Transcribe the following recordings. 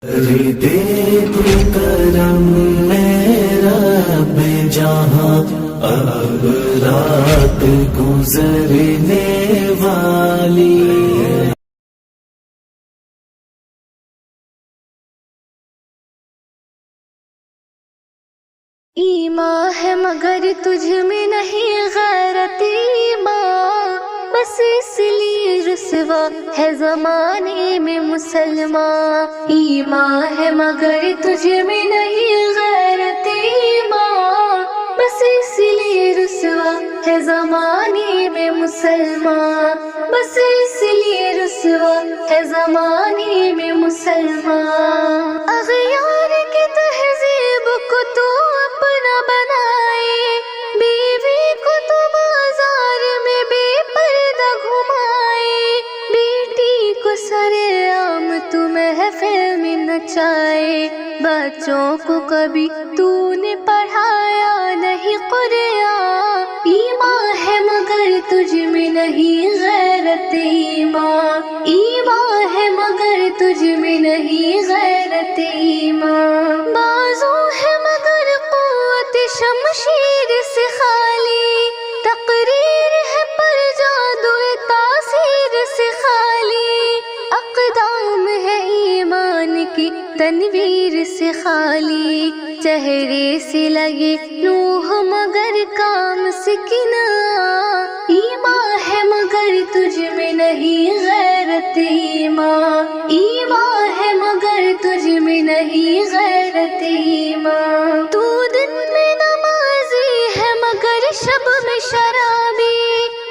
دیکھ کرم میرا بے جہاں اب رات گزرنے والی ہے۔ ایمان ہے مگر تجھ میں نہیں غیرت ایمان، بس اس لیے رسوا ہے زمانے میں مسلمان۔ ایمان ہے مگر تجھ میں نہیں غیرت ایمان، بس اس لیے رسوا ہے زمانے میں مسلمان، بس اس لیے رسوا ہے زمانے میں مسلمان۔ اغیار کی تہذیب کو تو اپنا بنائے، بیوی کو تو بازار میں بے پردہ گھمائے، بیٹی کو سرے عام تو محفل میں نچائے، بچوں کو کبھی تو نے پڑھایا نہیں قرآن۔ ایمان ہے مگر تجھ میں نہیں غیرت ایمان، ایمان ہے مگر تجھ میں نہیں غیرت ایمان۔ بازو ہے مگر قوت شمشیر سے خالی، تقریر ہے پر جادو تاثیر سے خالی، اقدام ہے ایمان کی تنویر سے خالی، چہرے سے لگے روح مگر کام سے کنار۔ ایمان ہے مگر تجھ میں نہیں غیرت ایمان، ایمان ہے مگر تجھ میں نہیں غیرت ایمان۔ تو دن میں نمازی ہے مگر شب میں شرابی،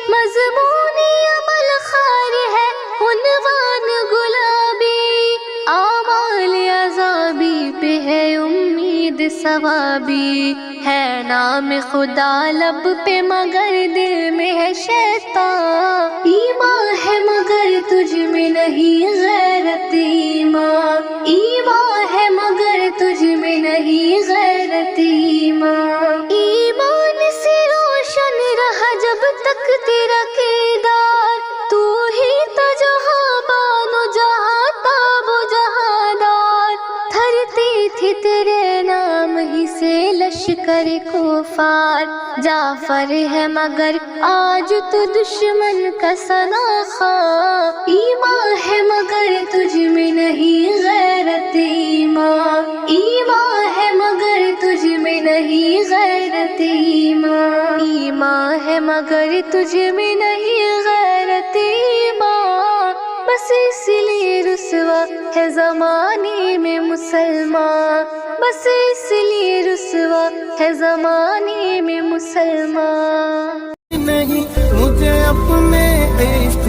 مضمون عمل خار ہے عنوان گلابی، اعمال عذابی پہ ہے امید ثوابی، ہے نام خدا لب پہ مگر دل میں ہے شیطان۔ ایمان ہے مگر تجھ میں نہیں غیرت ایمان، ایمان ہے مگر تجھ میں نہیں غیرت ایمان۔ ایمان سے روشن رہا جب تک تیرا کردار، تو ہی تو جہاں بانو جہاں تاب و جہاں دار، دھرتی تھی تیرے نام ہی سے لشکر کفار، جعفر ہے مگر آج تو دشمن کا سناخوان۔ ایمان ہے مگر تجھ میں نہیں غیرت ایمان، ایمان ہے مگر تجھ میں نہیں غیرت ایمان۔ ایمان ہے مگر تجھ میں نہیں غیرت ایمان، بس اس لیے رسوا ہے زمانے میں مسلمان، بس اس لیے رسوا ہے زمانے میں مسلمان۔ نہیں مجھے اپنے عشق